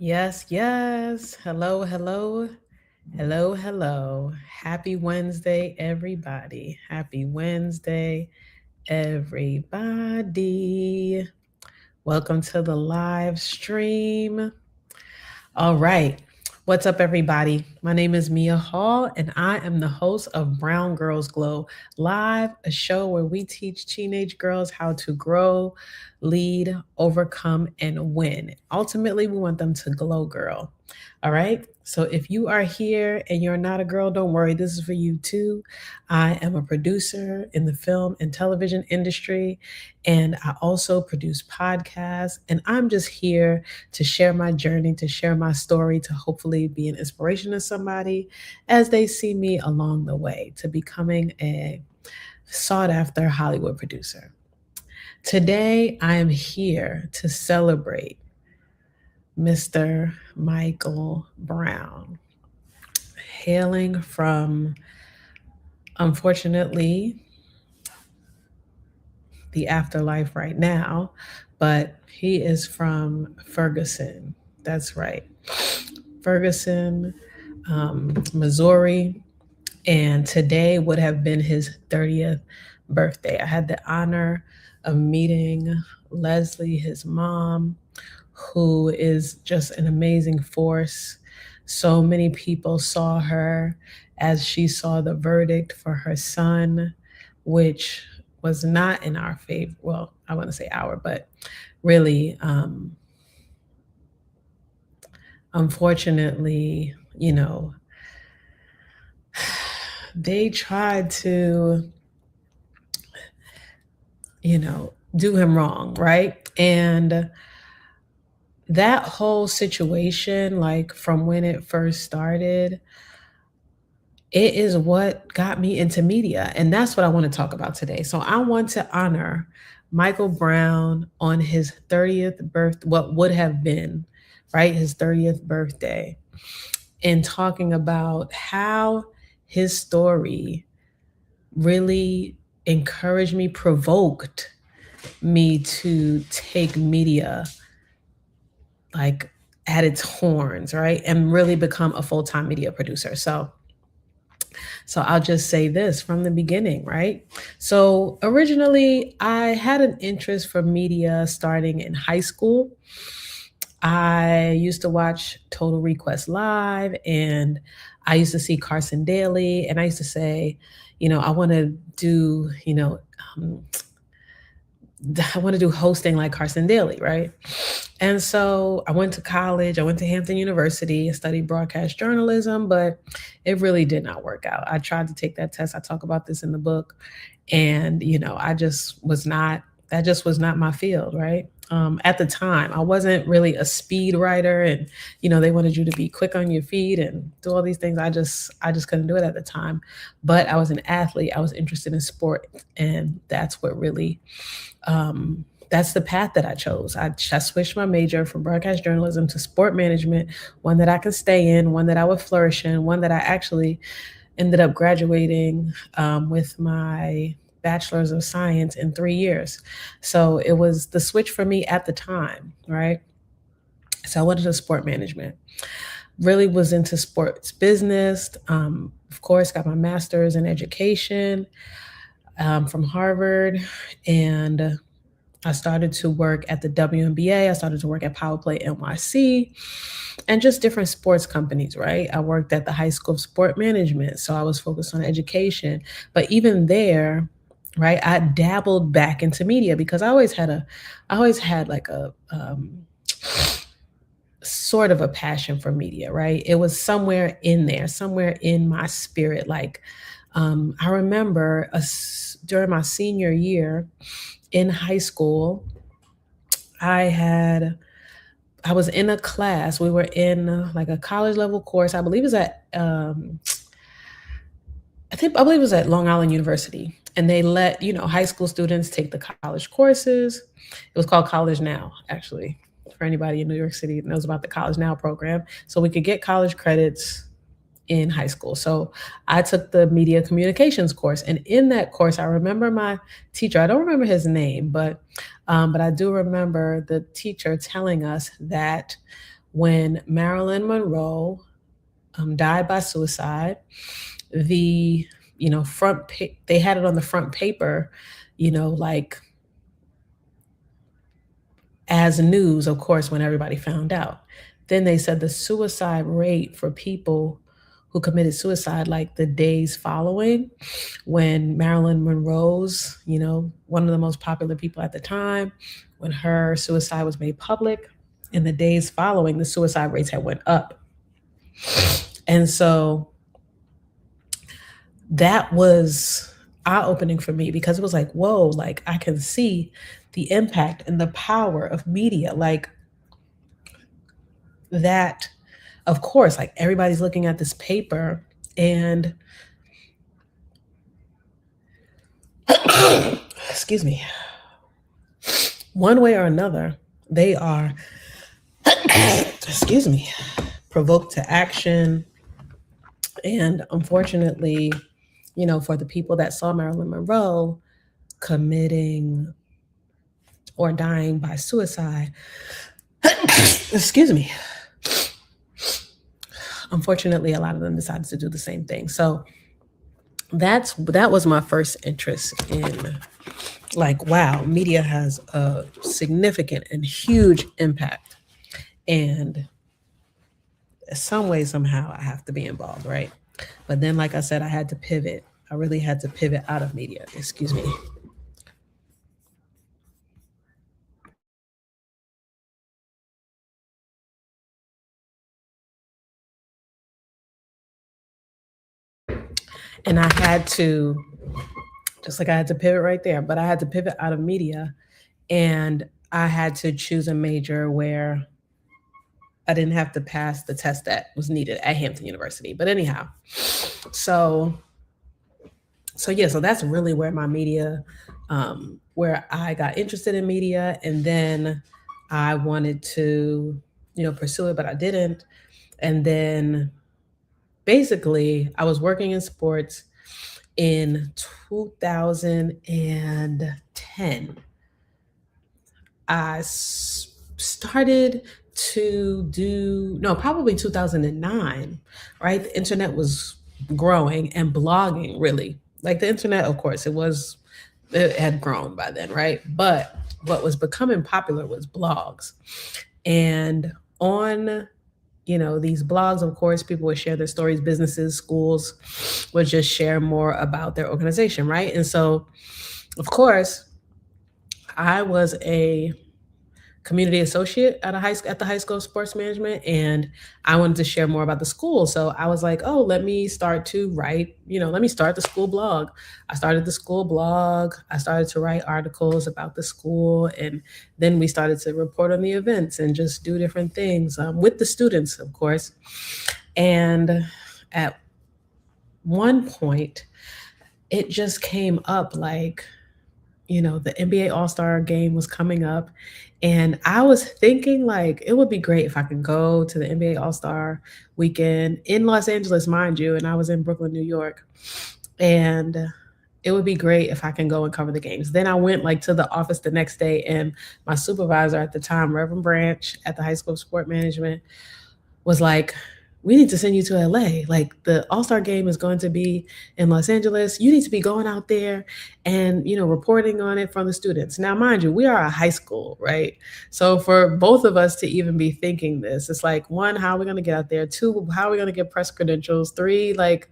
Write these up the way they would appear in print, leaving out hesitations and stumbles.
Yes, yes. Hello, hello, hello, hello. Happy Wednesday, everybody. Happy Wednesday, everybody. Welcome to the live stream. All right. What's up, everybody? My name is Mia Hall, and I am the host of Brown Girls Glow Live, a show where we teach teenage girls how to grow, lead, overcome, and win. Ultimately, we want them to glow, girl. All right. So if you are here and you're not a girl, don't worry. This is for you too. I am a producer in the film and television industry, and I also produce podcasts. And I'm just here to share my journey, to share my story, to hopefully be an inspiration to somebody as they see me along the way to becoming a sought after Hollywood producer. Today, I am here to celebrate Mr. Michael Brown, hailing from, unfortunately, the afterlife right now, but he is from Ferguson. That's right. Ferguson, Missouri. And today would have been his 30th birthday. I had the honor of meeting Leslie, his mom, who is just an amazing force. So many people saw her as she saw the verdict for her son, which was not in our favor. Well, I want to say our, but really, unfortunately, they tried to, do him wrong, right? And that whole situation, like from when it first started, it is what got me into media. And that's what I want to talk about today. So I want to honor Michael Brown on his 30th birth, what would have been, right? His 30th birthday, and talking about how his story really encouraged me, provoked me to take media like at its horns, right? And really become a full-time media producer. So I'll just say this from the beginning, right? So originally I had an interest for media starting in high school. I used to watch Total Request Live, and I used to see Carson Daly, and I used to say, I want to do, um, I want to do hosting like Carson Daly, right? And so I went to college. I went to Hampton University and studied broadcast journalism, but it really did not work out. I tried to take that test. I talk about this in the book. And, I just was not, that just was not my field, right? At the time, I wasn't really a speed writer, and they wanted you to be quick on your feet and do all these things. I just couldn't do it at the time. But I was an athlete. I was interested in sport, and that's what really that's the path that I chose. I switched my major from broadcast journalism to sport management, one that I could stay in, one that I would flourish in, one that I actually ended up graduating with my bachelor's of science in 3 years. So it was the switch for me at the time, right? So I went into sport management. Really was into sports business. Of course, got my master's in education from Harvard, and I started to work at the WNBA. I started to work at Power Play NYC and just different sports companies, right? I worked at the High School of Sport Management, so I was focused on education. But even there, right, I dabbled back into media because I always had like a sort of a passion for media, right? It was somewhere in there, somewhere in my spirit. Like I remember during my senior year in high school, I was in a class. We were in like a college level course. I believe it was at Long Island University, and they let high school students take the college courses. It was called College Now, actually, for anybody in New York City that knows about the College Now program. So we could get college credits in high school. So I took the media communications course, and in that course, I remember my teacher. I don't remember his name, but I do remember the teacher telling us that when Marilyn Monroe died by suicide. The they had it on the front paper, like as news, of course, when everybody found out. Then they said the suicide rate for people who committed suicide, like the days following, when Marilyn Monroe's, one of the most popular people at the time, when her suicide was made public, in the days following, the suicide rates had went up. And so that was eye-opening for me, because it was like, whoa, like I can see the impact and the power of media. Like that, of course, like everybody's looking at this paper, and excuse me, one way or another, they are excuse me, provoked to action. And unfortunately, for the people that saw Marilyn Monroe committing or dying by suicide, excuse me, unfortunately, a lot of them decided to do the same thing. So that was my first interest in, like, wow, media has a significant and huge impact. And some way, somehow, I have to be involved, right? But then, like I said, I had to pivot. I really had to pivot out of media. Excuse me. And I had to, just like I had to pivot right there, but I had to pivot out of media, and I had to choose a major where I didn't have to pass the test that was needed at Hampton University. But anyhow, so yeah, so that's really where my media, where I got interested in media, and then I wanted to, pursue it, but I didn't. And then basically, I was working in sports in 2010. I started to do, no, probably 2009, right? The internet was growing, and blogging, really. Like the internet, of course, it had grown by then, right? But what was becoming popular was blogs. And on, these blogs, of course, people would share their stories, businesses, schools would just share more about their organization, right? And so, of course, I was a community associate at the high school of sports management, and I wanted to share more about the school. So I was like, oh, let me start to write, let me start the school blog. I started the school blog. I started to write articles about the school, and then we started to report on the events and just do different things, with the students, of course. And at one point, it just came up, like, the NBA All-Star game was coming up, and I was thinking, like, it would be great if I could go to the NBA All-Star weekend in Los Angeles, mind you, and I was in Brooklyn, New York. And it would be great if I can go and cover the games. Then I went, like, to the office the next day, and my supervisor at the time, Reverend Branch at the High School of Sport Management, was like, we need to send you to LA. Like, the All-Star game is going to be in Los Angeles. You need to be going out there and, reporting on it from the students. Now, mind you, we are a high school, right? So for both of us to even be thinking this, it's like, one, how are we going to get out there? Two, how are we going to get press credentials? Three, like,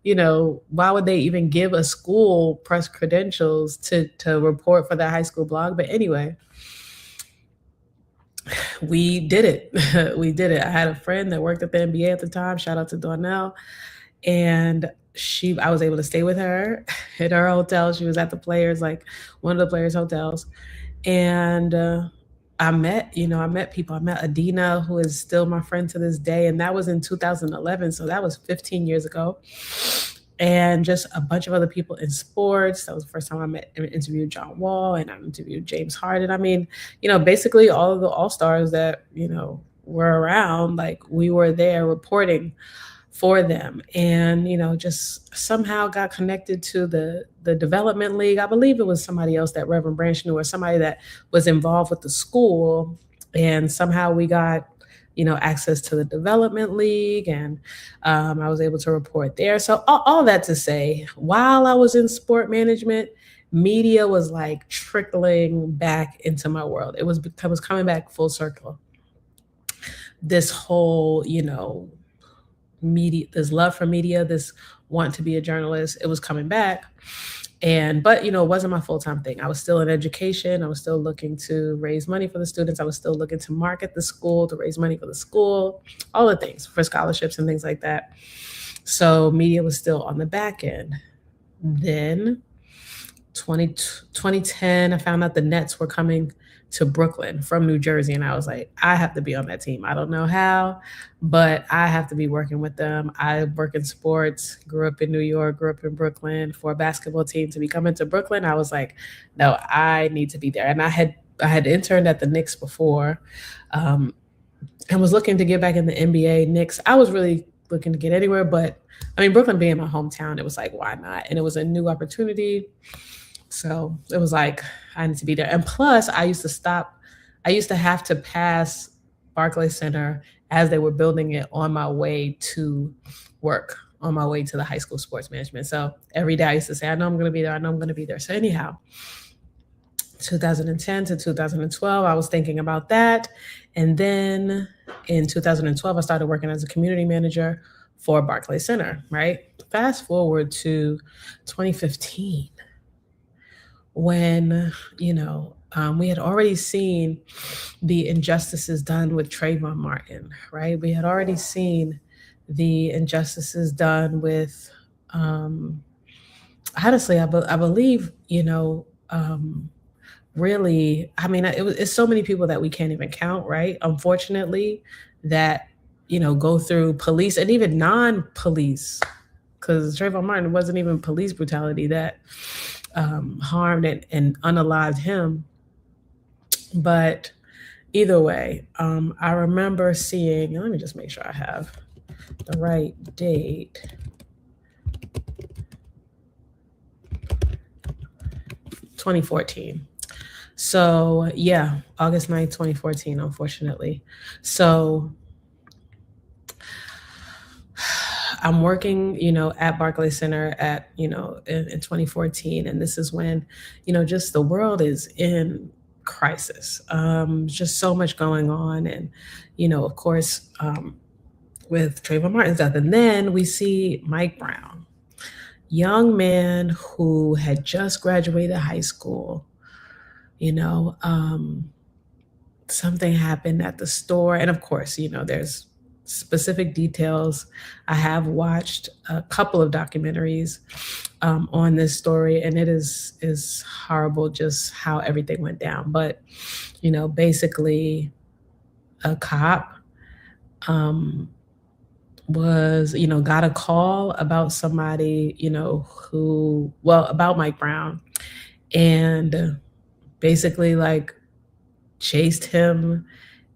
why would they even give a school press credentials to report for their high school blog? But anyway, we did it. We did it. I had a friend that worked at the NBA at the time. Shout out to Donnell. And I was able to stay with her at her hotel. She was at the players, like one of the players' hotels. And I met people. I met Adina, who is still my friend to this day. And that was in 2011. So that was 15 years ago. And just a bunch of other people in sports. That was the first time I met and interviewed John Wall, and I interviewed James Harden. I mean, basically all of the all-stars that, were around, like, we were there reporting for them. And, just somehow got connected to the development league. I believe it was somebody else that Reverend Branch knew, or somebody that was involved with the school. And somehow we got, access to the development league, and I was able to report there. So all that to say, while I was in sport management, media was like trickling back into my world. It was coming back full circle. This whole, media, this love for media, this want to be a journalist, it was coming back. And but it wasn't my full-time thing. I was still in education. I was still looking to raise money for the students. I was still looking to market the school, to raise money for the school, all the things for scholarships and things like that. So media was still on the back end. Then 2010, I found out the Nets were coming to Brooklyn from New Jersey. And I was like, I have to be on that team. I don't know how, but I have to be working with them. I work in sports, grew up in New York, grew up in Brooklyn. For a basketball team to be coming to Brooklyn, I was like, no, I need to be there. And I had interned at the Knicks before, and was looking to get back in the NBA. Knicks, I was really looking to get anywhere, but I mean, Brooklyn being my hometown, it was like, why not? And it was a new opportunity. So it was like, I need to be there. And plus, I used to have to pass Barclays Center as they were building it on my way to work, on my way to the high school sports management. So every day I used to say, I know I'm going to be there. I know I'm going to be there. So anyhow, 2010 to 2012, I was thinking about that. And then in 2012, I started working as a community manager for Barclays Center, right? Fast forward to 2015, when, we had already seen the injustices done with Trayvon Martin, right? We had already seen the injustices done with, honestly, I believe, really, I mean, it's so many people that we can't even count, right? Unfortunately, that, go through police and even non-police, because Trayvon Martin wasn't even police brutality that harmed and unalived him. But either way, I remember seeing, let me just make sure I have the right date. (2014). So yeah, August 9th, 2014, unfortunately. So I'm working, at Barclays Center in 2014. And this is when, just the world is in crisis. Just so much going on. And, of course, with Trayvon Martin's death. And then we see Mike Brown, young man who had just graduated high school, something happened at the store. And of course, there's specific details. I have watched a couple of documentaries on this story, and it is horrible just how everything went down. But, basically a cop got a call about somebody, about Mike Brown, and basically like chased him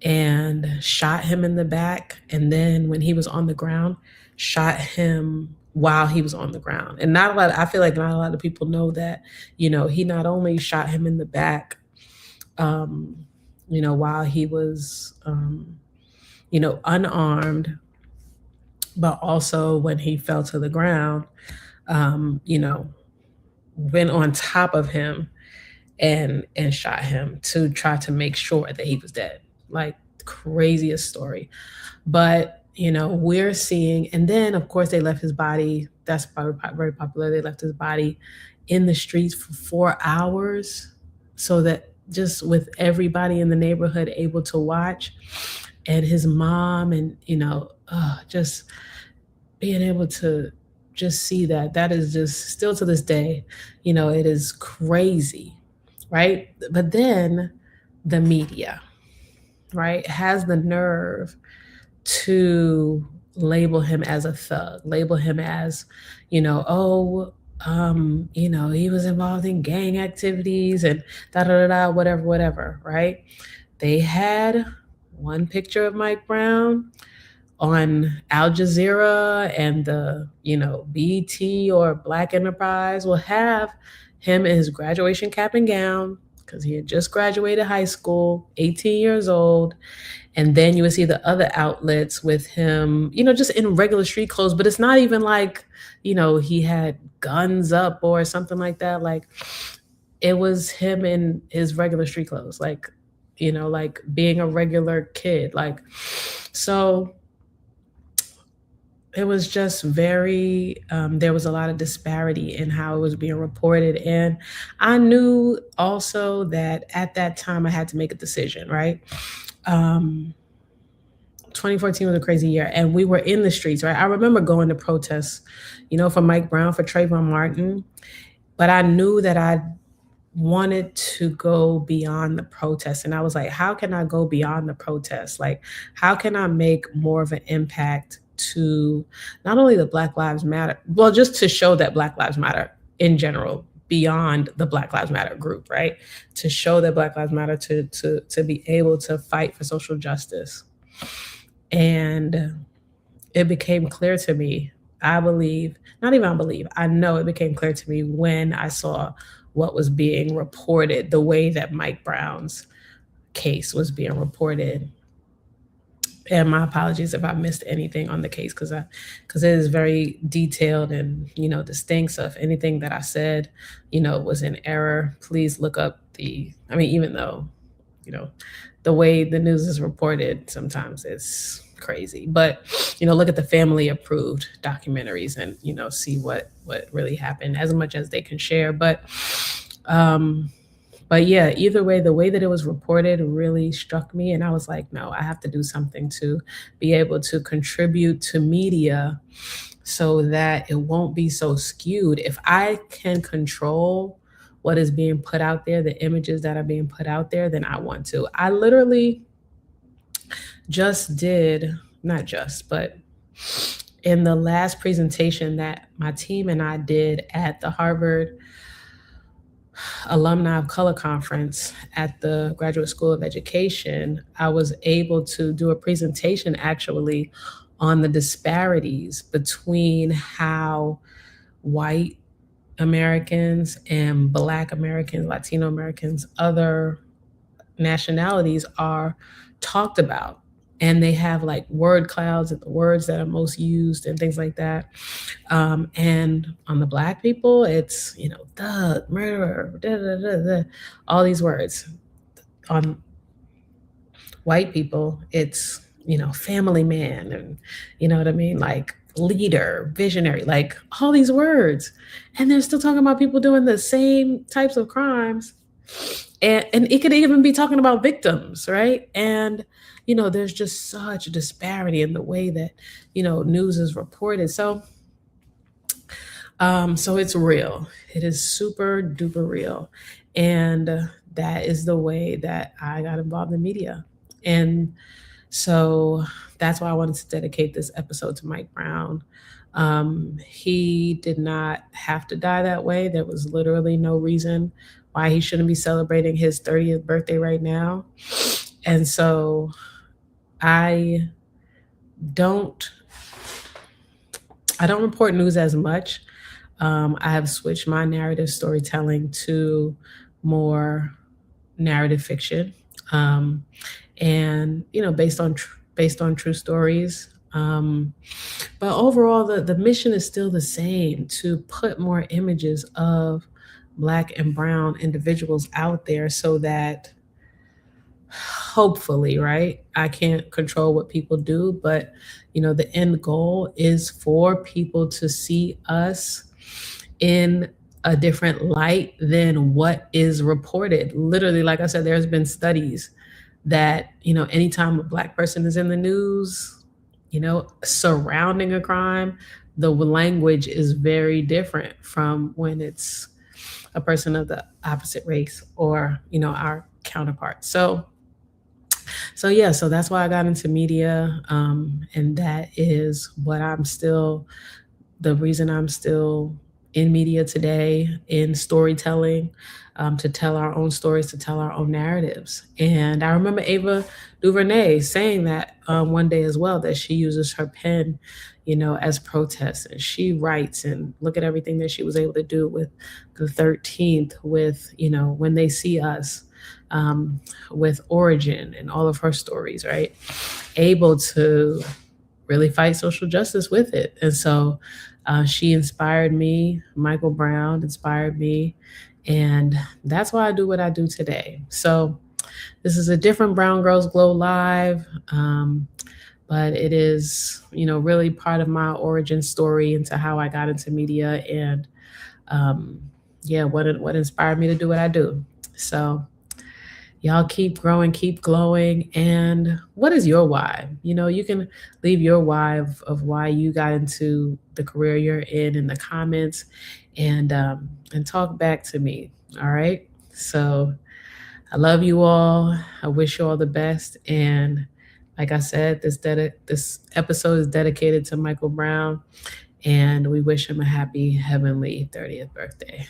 and shot him in the back. And then when he was on the ground, shot him while he was on the ground. And I feel like not a lot of people know that, he not only shot him in the back, while he was, unarmed, but also when he fell to the ground, went on top of him and shot him to try to make sure that he was dead. Like, craziest story. But, we're seeing, and then of course they left his body, that's very popular. They left his body in the streets for 4 hours so that just with everybody in the neighborhood able to watch, and his mom, and, just being able to just see that is just still to this day, it is crazy, right? But then the media, right, has the nerve to label him as a thug, label him as, he was involved in gang activities and whatever, right? They had one picture of Mike Brown on Al Jazeera, and the, BET or Black Enterprise will have him in his graduation cap and gown because he had just graduated high school, 18 years old. And then you would see the other outlets with him, just in regular street clothes, but it's not even like, he had guns up or something like that. Like, it was him in his regular street clothes, like being a regular kid. So it was just there was a lot of disparity in how it was being reported. And I knew also that at that time I had to make a decision, right? Um, 2014 was a crazy year, and we were in the streets, right? I remember going to protests, for Mike Brown, for Trayvon Martin, but I knew that I wanted to go beyond the protest. And I was like, how can I go beyond the protest? Like, how can I make more of an impact to not only the Black Lives Matter, well, just to show that Black Lives Matter in general, beyond the Black Lives Matter group, right? To show that Black Lives Matter, to be able to fight for social justice. And it became clear to me, I believe, not even I believe, I know it became clear to me when I saw what was being reported, the way that Mike Brown's case was being reported. And my apologies if I missed anything on the case, because it is very detailed and distinct. So if anything that I said, was in error, please look up even though, the way the news is reported sometimes it's crazy, but look at the family approved documentaries and see what really happened, as much as they can share. But yeah, either way, the way that it was reported really struck me, and I was like, no, I have to do something to be able to contribute to media so that it won't be so skewed. If I can control what is being put out there, the images that are being put out there, then I want to. I literally just did, not just, but in the last presentation that my team and I did at the Harvard Alumni of Color Conference at the Graduate School of Education, I was able to do a presentation actually on the disparities between how white Americans and Black Americans, Latino Americans, other nationalities are talked about. And they have like word clouds and the words that are most used and things like that. And on the Black people, it's, thug, murderer, da, da, da, da, all these words. On white people, it's, family man, and you know what I mean? Like leader, visionary, like all these words. And they're still talking about people doing the same types of crimes. And it could even be talking about victims, right? And, there's just such a disparity in the way that, news is reported. So it's real. It is super duper real. And that is the way that I got involved in media. And so that's why I wanted to dedicate this episode to Mike Brown. He did not have to die that way. There was literally no reason why he shouldn't be celebrating his 30th birthday right now. And so I don't report news as much. I have switched my narrative storytelling to more narrative fiction, and based on true stories. But overall, the mission is still the same: to put more images of Black and brown individuals out there, so that hopefully, right? I can't control what people do, but the end goal is for people to see us in a different light than what is reported. Literally, like I said, there's been studies that, anytime a Black person is in the news, surrounding a crime, the language is very different from when it's a person of the opposite race or, our counterpart. So that's why I got into media. And that is what the reason I'm still in media today, in storytelling, to tell our own stories, to tell our own narratives. And I remember Ava DuVernay saying that one day as well, that she uses her pen, as protest, and she writes, and look at everything that she was able to do with the 13th, with, When They See Us, with Origin and all of her stories, right? Able to really fight social justice with it. And so she inspired me. Michael Brown inspired me. And that's why I do what I do today. So this is a different Brown Girls Glow Live. But it is, really part of my origin story into how I got into media and, yeah, what inspired me to do what I do. So y'all keep growing, keep glowing. And what is your why? You can leave your why of why you got into the career you're in the comments, and talk back to me. All right. So I love you all. I wish you all the best. And like I said, this episode is dedicated to Michael Brown, and we wish him a happy heavenly 30th birthday.